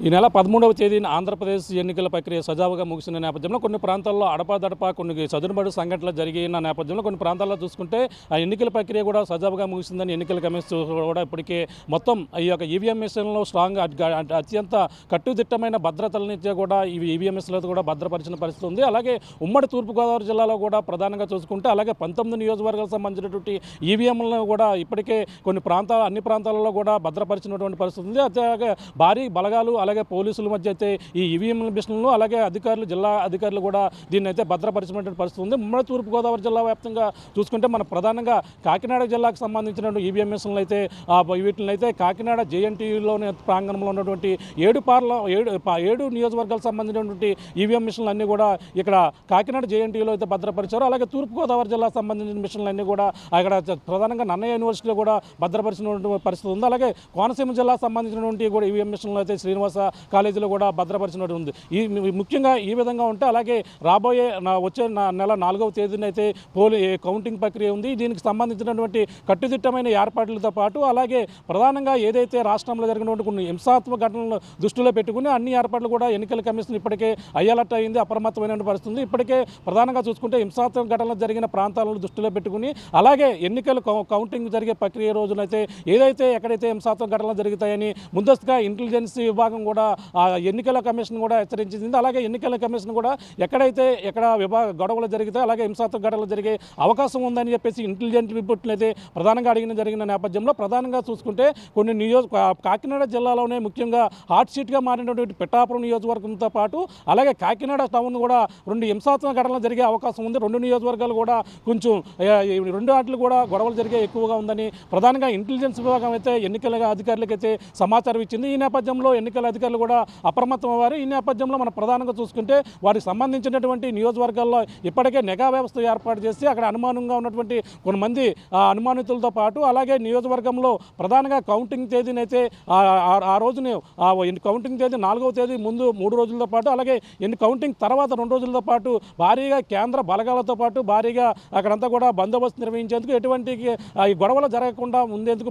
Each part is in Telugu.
ఈ నెల 13వ తేదీన ఆంధ్రప్రదేశ్ ఎన్నికల ప్రక్రియ సజావుగా ముగిసిన నేపథ్యంలో కొన్ని ప్రాంతాల్లో అడపాదడపా కొన్ని చదునుబడి సంఘటనలు జరిగిన నేపథ్యంలో కొన్ని ప్రాంతాల్లో చూసుకుంటే ఆ ఎన్నికల ప్రక్రియ కూడా సజావుగా ముగిసిందని ఎన్నికల కమిషన్ కూడా ఇప్పటికే మొత్తం ఈ యొక్క ఈవీఎం మిషన్లో స్ట్రాంగ్ అత్యంత కట్టుదిట్టమైన భద్రతలనిచ్చే కూడా ఈ ఈవీఎం మిషన్లతో కూడా భద్రపరిచిన పరిస్థితి ఉంది. అలాగే ఉమ్మడి తూర్పుగోదావరి జిల్లాలో కూడా ప్రధానంగా చూసుకుంటే అలాగే 19 నియోజకవర్గాలకు సంబంధించినటువంటి ఈవీఎంలను కూడా ఇప్పటికే అన్ని ప్రాంతాలలో కూడా భద్రపరిచినటువంటి పరిస్థితి ఉంది. అలాగే భారీ బలగాలు అలాగే పోలీసుల మధ్య అయితే ఈ ఈవీఎం మిషన్లు అలాగే అధికారులు జిల్లా అధికారులు కూడా దీన్ని అయితే భద్రపరిచినటువంటి పరిస్థితి ఉంది. ఉమ్మడి తూర్పుగోదావరి జిల్లా వ్యాప్తంగా చూసుకుంటే మన ప్రధానంగా కాకినాడ జిల్లాకు సంబంధించినటువంటి ఈవీఎం మిషన్లు అయితే వీటిని అయితే కాకినాడ జేఎన్టీయూలోని ప్రాంగణంలో ఉన్నటువంటి 7 నియోజకవర్గాలకు సంబంధించినటువంటి ఈవీఎం మిషన్లు అన్నీ కూడా ఇక్కడ కాకినాడ జేఎన్టీయూలో అయితే భద్రపరిచారు. అలాగే తూర్పుగోదావరి జిల్లాకు సంబంధించిన మిషన్లు అన్నీ కూడా అక్కడ ప్రధానంగా నన్నయ్య యూనివర్సిటీలో కూడా భద్రపరిచినటువంటి పరిస్థితి ఉంది. అలాగే కోనసీమ జిల్లాకు సంబంధించినటువంటి కూడా ఈవీఎం మిషన్లు అయితే శ్రీనివాస కాలేజీలో కూడా భద్రపరిచినట్టు ఉంది. ముఖ్యంగా ఈ విధంగా ఉంటే అలాగే రాబోయే వచ్చే నెల 4వ తేదీన అయితే కౌంటింగ్ ప్రక్రియ ఉంది. దీనికి సంబంధించినటువంటి కట్టుదిట్టమైన ఏర్పాట్లతో పాటు అలాగే ప్రధానంగా ఏదైతే రాష్ట్రంలో జరిగినటువంటి కొన్ని హింసాత్మక ఘటనలను దృష్టిలో పెట్టుకుని అన్ని ఏర్పాట్లు కూడా ఎన్నికల కమిషన్ ఇప్పటికే అయ్యలట్ అయింది, అప్రమత్తమైన పరిస్థితి. ఇప్పటికే ప్రధానంగా చూసుకుంటే హింసాత్మక ఘటనలు జరిగిన ప్రాంతాలను దృష్టిలో పెట్టుకుని అలాగే ఎన్నికల కౌంటింగ్ జరిగే ప్రక్రియ రోజునైతే ఎక్కడైతే హింసాత్మక ఘటనలు జరుగుతాయని ముందస్తుగా ఇంటెలిజెన్స్ విభాగం కూడా ఎన్నికల కమిషన్ కూడా హెచ్చరించింది. అలాగే ఎన్నికల కమిషన్ కూడా ఎక్కడ గొడవలు జరిగితే అలాగే హింసాత్మక ఘటనలు జరిగే అవకాశం ఉందని చెప్పేసి ఇంటెలిజెంట్ రిపోర్ట్లు అయితే ప్రధానంగా జరిగిన నేపథ్యంలో ప్రధానంగా చూసుకుంటే కొన్ని కాకినాడ జిల్లాలోనే ముఖ్యంగా హాట్ సీట్గా మారినటువంటి పిఠాపురం నియోజకవర్గంతో పాటు అలాగే కాకినాడ టౌన్ కూడా 2 హింసాత్మక ఘటనలు జరిగే అవకాశం ఉంది. 2 నియోజకవర్గాలు కూడా కొంచెం 2 వాటిలు కూడా గొడవలు జరిగే ఎక్కువగా ఉందని ప్రధానంగా ఇంటెలిజెన్స్ విభాగం అయితే ఎన్నికల అధికారులకు అయితే సమాచారం ఇచ్చింది. ఈ నేపథ్యంలో ఎన్నికల అధికారులు కూడా అప్రమత్తం అవ్వారు. ఈ నేపథ్యంలో మనం ప్రధానంగా చూసుకుంటే వారికి సంబంధించినటువంటి నియోజకవర్గాల్లో ఇప్పటికే నిఘా వ్యవస్థ ఏర్పాటు చేసి అక్కడ అనుమానంగా ఉన్నటువంటి కొంతమంది అనుమానితులతో పాటు అలాగే నియోజకవర్గంలో ప్రధానంగా కౌంటింగ్ తేదీనైతే ఆ రోజునే కౌంటింగ్ తేదీ 4వ తేదీ ముందు 3 రోజులతో పాటు అలాగే కౌంటింగ్ తర్వాత 2 రోజులతో పాటు భారీగా కేంద్ర బలగాలతో పాటు భారీగా అక్కడంతా కూడా బందోబస్తు నిర్వహించేందుకు ఎటువంటి ఈ గొడవలు జరగకుండా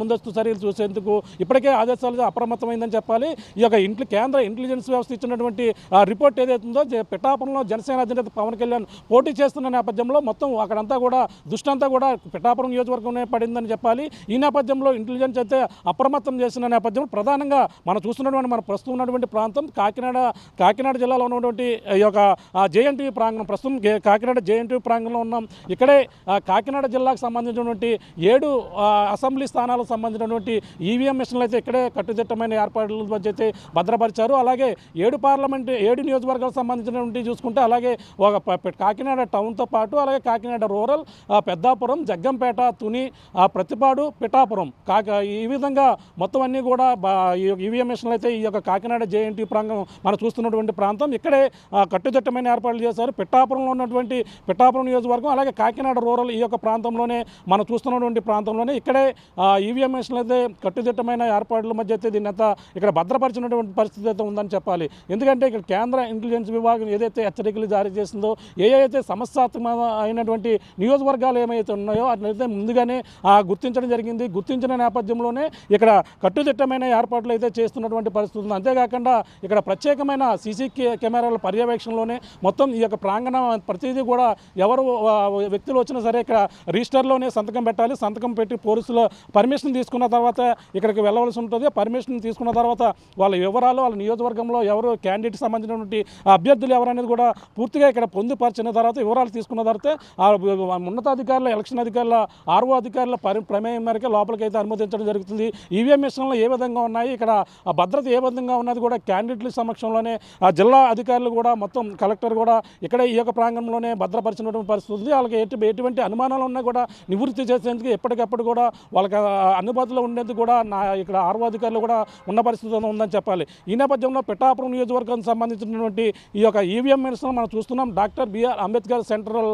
ముందస్తు చర్యలు చూసేందుకు ఇప్పటికే ఆదేశాలు అప్రమత్తమైందని చెప్పాలి. ఈ యొక్క కేంద్ర ఇంటెలిజెన్స్ వ్యవస్థ ఇచ్చినటువంటి రిపోర్ట్ ఏదైతుందో పిఠాపురంలో జనసేన అధినేత పవన్ కళ్యాణ్ పోటీ చేస్తున్న నేపథ్యంలో మొత్తం అక్కడంతా కూడా దృష్టంతా కూడా పిఠాపురం నియోజకవర్గంలో పడిందని చెప్పాలి. ఈ నేపథ్యంలో ఇంటెలిజెన్స్ అయితే అప్రమత్తం చేసిన నేపథ్యంలో ప్రధానంగా మనం చూస్తున్నటువంటి ప్రస్తుతం ఉన్నటువంటి ప్రాంతం కాకినాడ జిల్లాలో ఉన్నటువంటి ఈ యొక్క జేఎన్టీయూ ప్రాంగణం. ప్రస్తుతం కాకినాడ జేఎన్టీయూ ప్రాంగణంలో ఉన్నాం. ఇక్కడే కాకినాడ జిల్లాకు సంబంధించినటువంటి 7 అసెంబ్లీ స్థానాలకు సంబంధించినటువంటి ఈవీఎం మిషన్లు అయితే ఇక్కడే కట్టుదిట్టమైన ఏర్పాట్ల మధ్య అయితే భద్రపరిచారు. అలాగే 7 నియోజకవర్గాలకు సంబంధించినటువంటి చూసుకుంటే అలాగే కాకినాడ టౌన్తో పాటు అలాగే కాకినాడ రూరల్, పెద్దాపురం, జగ్గంపేట, తుని, ప్రతిపాడు, పిఠాపురం ఈ విధంగా మొత్తం అన్నీ కూడా ఈవీఎం మిషన్లు అయితే ఈ యొక్క కాకినాడ జేఎన్టీ ప్రాంగణం మనం చూస్తున్నటువంటి ప్రాంతం ఇక్కడే కట్టుదిట్టమైన ఏర్పాట్లు చేశారు. పిఠాపురంలో ఉన్నటువంటి పిఠాపురం నియోజకవర్గం అలాగే కాకినాడ రూరల్ ఈ యొక్క ప్రాంతంలోనే మనం చూస్తున్నటువంటి ప్రాంతంలోనే ఇక్కడే ఈవీఎం మిషన్లు అయితే కట్టుదిట్టమైన ఏర్పాట్ల మధ్య అయితే దీన్ని అంతా ఇక్కడ భద్రపరిచినటువంటి పరిస్థితి అయితే ఉందని చెప్పాలి. ఎందుకంటే ఇక్కడ కేంద్ర ఇంటెలిజెన్స్ విభాగం ఏదైతే హెచ్చరికలు జారీ చేసిందో ఏదైతే సమస్యాత్మక అయినటువంటి నియోజకవర్గాలు ఏమైతే ఉన్నాయో అట్లయితే ముందుగానే గుర్తించడం జరిగింది. గుర్తించిన నేపథ్యంలోనే ఇక్కడ కట్టుదిట్టమైన ఏర్పాట్లు అయితే చేస్తున్నటువంటి పరిస్థితి ఉంది. అంతేకాకుండా ఇక్కడ ప్రత్యేకమైన సీసీ కెమెరాల పర్యవేక్షణలోనే మొత్తం ఈ యొక్క ప్రాంగణం ప్రతిదీ కూడా ఎవరు వ్యక్తులు వచ్చినా సరే ఇక్కడ రిజిస్టర్లోనే సంతకం పెట్టాలి. సంతకం పెట్టి పోలీసుల పర్మిషన్ తీసుకున్న తర్వాత ఇక్కడికి వెళ్ళవలసి ఉంటుంది. పర్మిషన్ తీసుకున్న తర్వాత వాళ్ళ వివరాలు వాళ్ళ నియోజకవర్గంలో ఎవరు క్యాండిడేట్ సంబంధించినటువంటి అభ్యర్థులు ఎవరనేది కూడా పూర్తిగా ఇక్కడ పొందుపరిచిన తర్వాత వివరాలు తీసుకున్న తర్వాత ఉన్నతాధికారుల ఎలక్షన్ అధికారుల ఆర్ఓ అధికారుల ప్రమేయం మేరకు లోపలికైతే అనుమతించడం జరుగుతుంది. ఈవీఎం మిషన్లు ఏ విధంగా ఉన్నాయి, ఇక్కడ భద్రత ఏ విధంగా ఉన్నది కూడా క్యాండిడేట్ల సమక్షంలోనే జిల్లా అధికారులు కూడా మొత్తం కలెక్టర్ కూడా ఇక్కడే ఈ యొక్క ప్రాంగణంలోనే భద్రపరిచినటువంటి పరిస్థితి ఉంది. వాళ్ళకి ఎటువంటి అనుమానాలు ఉన్నా కూడా నివృత్తి చేసేందుకు ఎప్పటికప్పుడు కూడా వాళ్ళకి అందుబాటులో ఉండేందుకు కూడా ఇక్కడ ఆర్ఓ అధికారులు కూడా ఉన్న పరిస్థితి ఉందని చెప్పాలి. ఈ నేపథ్యంలో పిఠాపురం నియోజకవర్గానికి సంబంధించినటువంటి ఈ యొక్క ఈవీఎం మిషన్లు మనం చూస్తున్నాం. డాక్టర్ బిఆర్ అంబేద్కర్ సెంట్రల్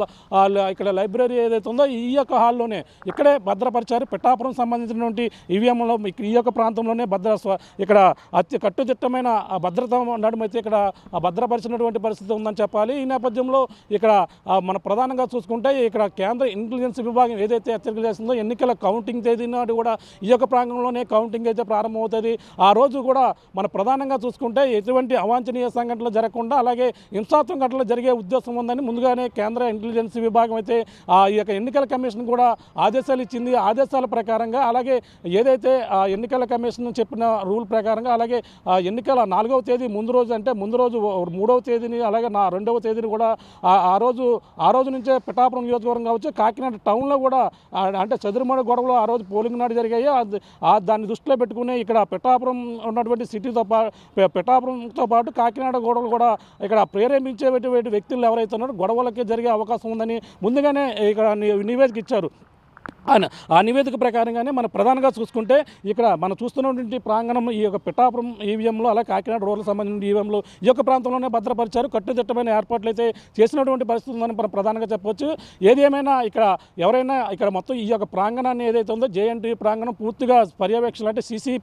ఇక్కడ లైబ్రరీ ఏదైతే ఉందో ఈ యొక్క హాల్లోనే ఇక్కడే భద్రపరిచారు. పిఠాపురం సంబంధించినటువంటి ఈవీఎంలో ఈ యొక్క ప్రాంతంలోనే ఇక్కడ కట్టుదిట్టమైన భద్రత నడుమైతే ఇక్కడ భద్రపరిచినటువంటి పరిస్థితి ఉందని చెప్పాలి. ఈ నేపథ్యంలో ఇక్కడ మన ప్రధానంగా చూసుకుంటే ఇక్కడ కేంద్ర ఇంటెలిజెన్స్ విభాగం ఏదైతే హెచ్చరికలు చేస్తుందో ఎన్నికల కౌంటింగ్ తేదీ నాడు కూడా ఈ యొక్క ప్రాంగణంలోనే కౌంటింగ్ అయితే ప్రారంభమవుతుంది. ఆ రోజు కూడా మన ప్రధానంగా చూసుకుంటే ఎటువంటి అవాంఛనీయ సంఘటనలు జరగకుండా అలాగే హింసాత్మక ఘటనలు జరిగే ఉద్దేశం ఉందని ముందుగానే కేంద్ర ఇంటెలిజెన్స్ విభాగం అయితే ఈ యొక్క ఎన్నికల కమిషన్ కూడా ఆదేశాలు ఇచ్చింది. ఆదేశాల ప్రకారంగా అలాగే ఏదైతే ఎన్నికల కమిషన్ చెప్పిన రూల్ ప్రకారంగా అలాగే ఎన్నికల 4వ తేదీ ముందు రోజు అంటే ముందు రోజు 3వ తేదీని అలాగే 2వ తేదీని కూడా ఆ రోజు నుంచే పిఠాపురం నియోజకవర్గం కావచ్చు కాకినాడ టౌన్లో కూడా అంటే చదురుమడి గొడవలు ఆ రోజు పోలింగ్ నాడు జరిగాయి. దాన్ని దృష్టిలో పెట్టుకుని ఇక్కడ పిఠాపురం ఉన్నటువంటి పిఠాపురంతో పాటు కాకినాడ గొడవలు కూడా ఇక్కడ ప్రేరేపించేటువంటి వ్యక్తులు ఎవరైతే ఉన్నారో గొడవలకి జరిగే అవకాశం ఉందని ముందుగానే ఇక్కడ నివేదిక ఇచ్చారు. ఆ నివేదిక ప్రకారంగానే మనం ప్రధానంగా చూసుకుంటే ఇక్కడ మనం చూస్తున్నటువంటి ప్రాంగణం ఈ యొక్క పిఠాపురం ఈవీఎంలో అలాగే కాకినాడ రోడ్లకు సంబంధించిన ఈవీఎంలు ఈ యొక్క ప్రాంతంలోనే భద్రపరిచారు. కట్టుదిట్టమైన ఏర్పాట్లు అయితే చేసినటువంటి పరిస్థితి ఉందని మనం ప్రధానంగా చెప్పవచ్చు. ఏది ఏమైనా ఇక్కడ ఎవరైనా ఇక్కడ మొత్తం ఈ యొక్క ప్రాంగణాన్ని ఏదైతే ఉందో జేఎన్టీ ప్రాంగణం పూర్తిగా పర్యవేక్షణ అంటే సీసీ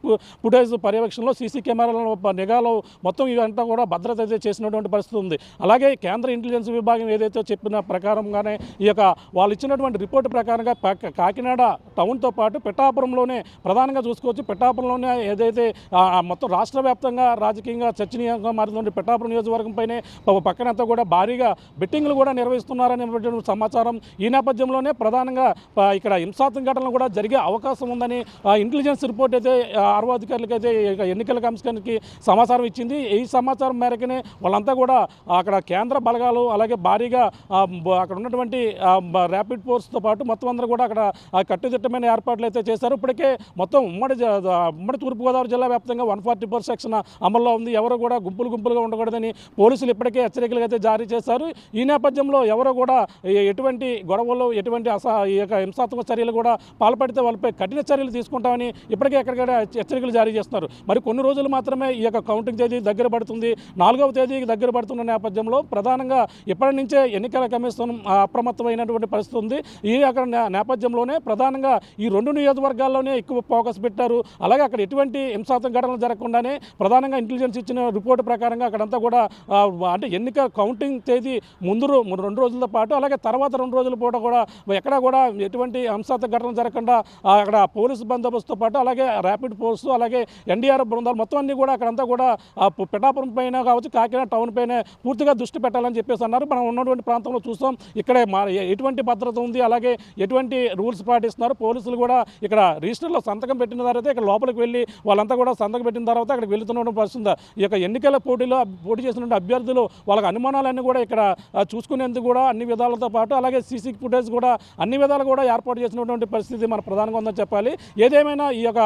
ఫుటేజ్ పర్యవేక్షణలో సీసీ కెమెరాల నిఘాలో మొత్తం ఇదంతా కూడా భద్రత అయితే చేసినటువంటి పరిస్థితి ఉంది. అలాగే కేంద్ర ఇంటెలిజెన్స్ విభాగం ఏదైతే చెప్పిన ప్రకారంగానే ఈ యొక్క వాళ్ళు ఇచ్చినటువంటి రిపోర్టు ప్రకారంగా కాకినాడ టౌన్తో పాటు పిఠాపురంలోనే ప్రధానంగా చూసుకోవచ్చు. పిఠాపురంలోనే ఏదైతే మొత్తం రాష్ట్ర వ్యాప్తంగా రాజకీయంగా చర్చనీయంగా మారుతుంది పిఠాపురం నియోజకవర్గం పైనే పక్కనంతా కూడా భారీగా బెట్టింగ్లు కూడా నిర్వహిస్తున్నారనేటువంటి సమాచారం. ఈ నేపథ్యంలోనే ప్రధానంగా ఇక్కడ హింసాత్మక ఘటనలు కూడా జరిగే అవకాశం ఉందని ఇంటెలిజెన్స్ రిపోర్ట్ అయితే ఆర్ఓ అధికారులకు అయితే ఎన్నికల కమిషన్కి సమాచారం ఇచ్చింది. ఈ సమాచారం మేరకనే వాళ్ళంతా కూడా అక్కడ కేంద్ర బలగాలు అలాగే భారీగా అక్కడ ఉన్నటువంటి ర్యాపిడ్ ఫోర్స్తో పాటు మొత్తం అందరూ కూడా అక్కడ కట్టుదిట్టమైన ఏర్పాట్లు అయితే చేశారు. ఇప్పటికే మొత్తం ఉమ్మడి తూర్పుగోదావరి జిల్లా వ్యాప్తంగా 144 సెక్షన్ అమల్లో ఉంది. ఎవరు కూడా గుంపులుగా ఉండకూడదని పోలీసులు ఇప్పటికే హెచ్చరికలు అయితే జారీ చేశారు. ఈ నేపథ్యంలో ఎవరు కూడా ఎటువంటి గొడవలు ఎటువంటి ఈ యొక్క హింసాత్మక చర్యలు కూడా పాల్పడితే వాళ్ళపై కఠిన చర్యలు తీసుకుంటామని ఇప్పటికే ఎక్కడికక్కడ హెచ్చరికలు జారీ చేస్తున్నారు. మరి కొన్ని రోజులు మాత్రమే ఈ యొక్క కౌంటింగ్ తేదీ దగ్గర పడుతుంది. 4వ తేదీకి దగ్గర పడుతున్న నేపథ్యంలో ప్రధానంగా ఇప్పటి నుంచే ఎన్నికల కమిషన్ అప్రమత్తమైనటువంటి పరిస్థితి ఉంది. ఈ అక్కడ నేపథ్యంలోనే ప్రధానంగా ఈ 2 నియోజకవర్గాల్లోనే ఎక్కువ ఫోకస్ పెట్టారు. అలాగే అక్కడ ఎటువంటి హింసాత్మక ఘటనలు జరగకుండానే ప్రధానంగా ఇంటెలిజెన్స్ ఇచ్చిన రిపోర్టు ప్రకారంగా అక్కడంతా కూడా అంటే ఎన్నిక కౌంటింగ్ తేదీ ముందు 2 రోజులతో పాటు అలాగే తర్వాత 2 రోజుల పూట కూడా ఎక్కడా కూడా ఎటువంటి హింసాత్మక ఘటనలు జరగకుండా అక్కడ పోలీసు బందోబస్తుతో పాటు అలాగే ర్యాపిడ్ ఫోర్స్ అలాగే ఎన్డీఆర్ఎఫ్ బృందాలు మొత్తం అన్ని కూడా అక్కడంతా కూడా పిఠాపురం పైన కావచ్చు కాకినాడ టౌన్ పైన పూర్తిగా దృష్టి పెట్టాలని చెప్పేసి అన్నారు. మనం ఉన్నటువంటి ప్రాంతంలో చూస్తాం ఇక్కడే ఎటువంటి భద్రత ఉంది అలాగే ఎటువంటి రూల్స్ పాటిస్తున్నారు. పోలీసులు కూడా ఇక్కడ రిజిస్టర్లో సంతకం పెట్టిన తర్వాత ఇక్కడ లోపలికి వెళ్ళి వాళ్ళంతా కూడా సంతకం పెట్టిన తర్వాత అక్కడికి వెళుతున్న పరిస్థితి. ఈ యొక్క ఎన్నికల పోటీ చేసినటువంటి అభ్యర్థులు వాళ్ళకి అనుమానాలన్నీ కూడా ఇక్కడ చూసుకునేందుకు కూడా అన్ని విధాలతో పాటు అలాగే సీసీ ఫుటేజ్ కూడా అన్ని విధాలు కూడా ఏర్పాటు చేసినటువంటి పరిస్థితి మన ప్రధానంగా ఉందని చెప్పాలి. ఏదేమైనా ఈ యొక్క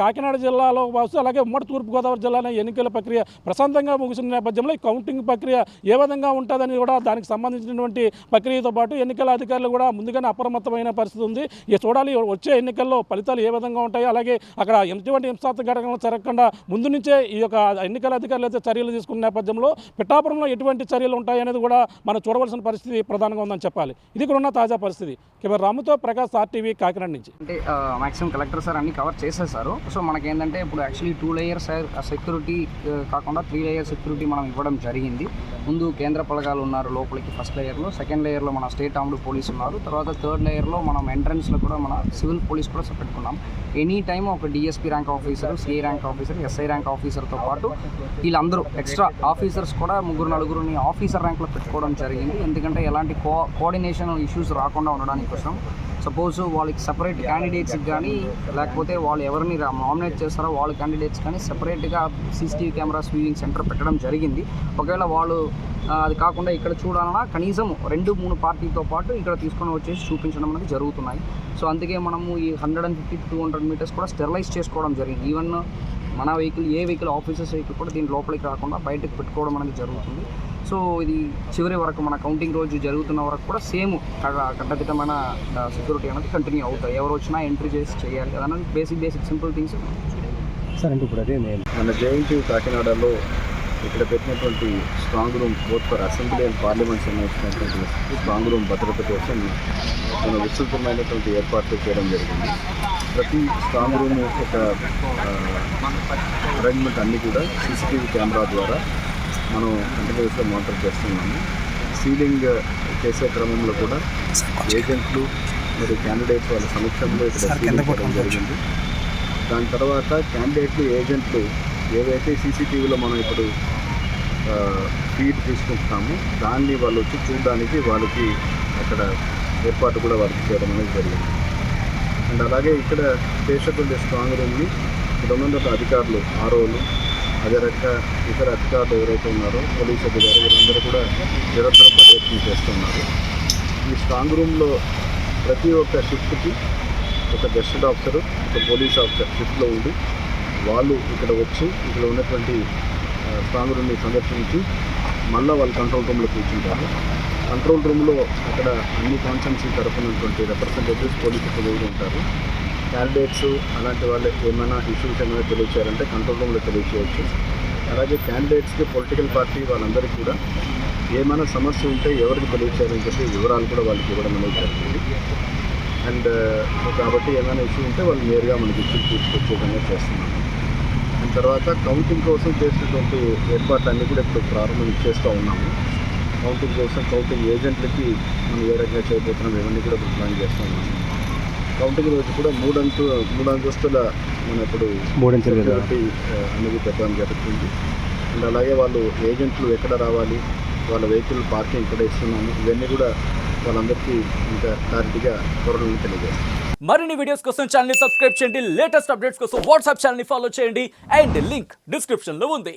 కాకినాడ జిల్లాలో కావచ్చు అలాగే ఉమ్మడి తూర్పుగోదావరి జిల్లాలో ఎన్నికల ప్రక్రియ ప్రశాంతంగా ముగిసిన నేపథ్యంలో ఈ కౌంటింగ్ ప్రక్రియ ఏ విధంగా ఉంటుందని కూడా దానికి సంబంధించినటువంటి ప్రక్రియతో పాటు ఎన్నికల అధికారులు కూడా ముందుగానే అప్రమత్తమైన పరిస్థితి ఉంది. చూడాలి వచ్చే ఎన్నికల్లో ఫలితాలు ఏ విధంగా ఉంటాయి అలాగే అక్కడ ఎటువంటి హింసాత్మక ఘటనలు జరగకుండా ముందు నుంచే ఈ యొక్క ఎన్నికల అధికారులు అయితే చర్యలు తీసుకున్న నేపథ్యంలో పిఠాపురంలో ఎటువంటి చర్యలు ఉంటాయి అనేది కూడా మనం చూడవలసిన పరిస్థితి ప్రధానంగా ఉందని చెప్పాలి. ఇది ఇక్కడ ఉన్న తాజా పరిస్థితి. కెమెరా రాముతో ప్రకాష్ RTV కాకినాడ నుంచి. అంటే మ్యాక్సిమం కలెక్టర్ సార్ అన్ని కవర్ చేసేసారు. సో మనకేంటంటే ఇప్పుడు యాక్చువల్లీ 2 లేయర్స్ సెక్యూరిటీ కాకుండా 3 లేయర్ సెక్యూరిటీ మనం ఇవ్వడం జరిగింది. ముందు కేంద్ర బలగాలు ఉన్నారు లోపలికి ఫస్ట్ లేయర్లో, సెకండ్ లేయర్లో మన స్టేట్ ఆర్మ్డ్ పోలీస్ ఉన్నారు, తర్వాత థర్డ్ లేయర్లో మనం ఎంట్రన్స్లో కూడా మన సివిల్ పోలీస్ కూడా పెట్టుకున్నాం. ఎనీ టైం ఒక DSP rank officer, CI rank officer, SI rank ఆఫీసర్తో పాటు వీళ్ళందరూ ఎక్స్ట్రా ఆఫీసర్స్ కూడా 3-4 ఆఫీసర్ ర్యాంక్లో పెట్టుకోవడం జరిగింది. ఎందుకంటే ఎలాంటి కోఆర్డినేషన్ ఇష్యూస్ రాకుండా ఉండడానికి కోసం. సపోజ్ వాళ్ళకి సపరేట్ క్యాండిడేట్స్కి కానీ లేకపోతే వాళ్ళు ఎవరిని నామినేట్ చేస్తారో వాళ్ళ క్యాండిడేట్స్ కానీ సపరేట్గా CCTV కెమెరాస్ వ్యూయింగ్ సెంటర్ పెట్టడం జరిగింది. ఒకవేళ వాళ్ళు అది కాకుండా ఇక్కడ చూడాలన్నా కనీసం 2-3 పార్టీతో పాటు ఇక్కడ తీసుకొని వచ్చేసి చూపించడం అనేది జరుగుతున్నాయి. సో అందుకే మనము ఈ 150-200 మీటర్స్ కూడా స్టెరిలైజ్ చేసుకోవడం జరిగింది. ఈవెన్ మన వెహికల్ ఏ వెహికల్ ఆఫీసర్స్ వెహికల్ కూడా దీని లోపలికి రాకుండా బయటకు పెట్టుకోవడం అనేది జరుగుతుంది. సో ఇది చివరి వరకు మన కౌంటింగ్ రోజు జరుగుతున్న వరకు కూడా సేమ్ కట్టుదిట్టమైన సెక్యూరిటీ అనేది కంటిన్యూ అవుతాయి. ఎవరు వచ్చినా ఎంట్రీ చేసి చేయాలి అదన్నది బేసిక్ సింపుల్ థింగ్స్. సార్ అంటే ఇప్పుడు అదే మన జేఎన్టీ కాకినాడలో ఇక్కడ పెట్టినటువంటి strong room both for assembly and parliament సంబంధించినటువంటి స్ట్రాంగ్ రూమ్ భద్రత కోసం మనం విస్తృతమైనటువంటి ఏర్పాట్లు చేయడం జరిగింది. ప్రతి స్ట్రాంగ్ రూమ్ యొక్క అరేంజ్మెంట్ అన్నీ కూడా CCTV కెమెరా ద్వారా మనం కంటిన్యూస్గా మానిటర్ చేస్తున్నాము. సీలింగ్ చేసే క్రమంలో కూడా ఏజెంట్లు మరియు క్యాండిడేట్స్ వాళ్ళ సమక్షంలో ఇక్కడ సీలింగ్ చేయడం జరిగింది. దాని తర్వాత క్యాండిడేట్లు ఏజెంట్లు ఏవైతే సీసీటీవీలో మనం ఇప్పుడు ఫీడ్ తీసుకుంటున్నామో దాన్ని వాళ్ళు వచ్చి చూడడానికి వాళ్ళకి అక్కడ ఏర్పాటు కూడా వాళ్ళకి చేయడం అనేది జరిగింది. అండ్ అలాగే ఇక్కడ చేసేటువంటి స్ట్రాంగ్ రూమ్ని ఇక్కడ ఉన్నటువంటి అధికారులు ఆర్ఓలు అదే రకంగా ఇతర అధికారులు ఎవరైతే ఉన్నారో పోలీస్ అధికారులు వీళ్ళందరూ కూడా నిరంతరం పర్యవేక్షణ చేస్తున్నారు. ఈ స్ట్రాంగ్ రూమ్లో ప్రతి ఒక్క షిఫ్ట్కి ఒక గెస్టెడ్ ఆఫీసరు ఒక పోలీస్ ఆఫీసర్ షిఫ్ట్లో ఉండి వాళ్ళు ఇక్కడ వచ్చి ఇక్కడ ఉన్నటువంటి స్ట్రాంగ్ రూమ్ని సందర్శించి మళ్ళీ వాళ్ళు కంట్రోల్ రూమ్లో కూర్చుంటారు. కంట్రోల్ రూమ్లో అక్కడ అన్ని కాన్స్టిట్యున్సీ తరపునటువంటి రిప్రజెంటేటివ్స్ పోలీసు ఉద్యోగులు ఉంటారు. క్యాండిడేట్స్ అలాంటి వాళ్ళు ఏమైనా ఇష్యూస్ ఏమైనా తెలియచేయాలంటే కంట్రోల్ రూమ్లో తెలియచేయచ్చు. అలాగే క్యాండిడేట్స్కి పొలిటికల్ పార్టీ వాళ్ళందరికీ కూడా ఏమైనా సమస్య ఉంటే ఎవరికి తెలియచేయాలని చెప్పి వివరాలు కూడా వాళ్ళకి ఇవ్వడం అనేది జరుగుతుంది. అండ్ కాబట్టి ఏమైనా ఇష్యూ ఉంటే వాళ్ళు నేరుగా మనకి ఇచ్చి తీసుకొచ్చే విధంగా చేస్తున్నాము. అండ్ తర్వాత కౌంటింగ్ కోసం చేసినటువంటి ఏర్పాట్లన్నీ కూడా ఇప్పుడు ప్రారంభం చేస్తూ ఉన్నాము. కౌంటింగ్ కోసం కౌంటింగ్ ఏజెంట్లకి మనం ఏ రకంగా చేయబోతున్నాం ఇవన్నీ కూడా ఇప్పుడు ప్లాన్ చేస్తూ ఉన్నాము. కౌంటింగ్ రోజు కూడా మూడు అంతస్తుల మన ఇప్పుడు సెక్యూరిటీ అనేది పెట్టడం జరుగుతుంది. అండ్ అలాగే వాళ్ళు ఏజెంట్లు ఎక్కడ రావాలి, వాళ్ళ వెహికల్ పార్కింగ్ ఎక్కడ ఇస్తున్నాము ఇవన్నీ కూడా వాళ్ళందరికీ ఇంకా క్లారిటీగా త్వరలో తెలియజేస్తాం. మరిన్ని వీడియోస్ కోసం ఛానల్ ని సబ్స్క్రైబ్ చేయండి. లేటెస్ట్ అప్డేట్స్ కోసం వాట్సాప్ ఛానల్ ని ఫాలో చేయండి. అండ్ లింక్ డిస్క్రిప్షన్ లో ఉంది.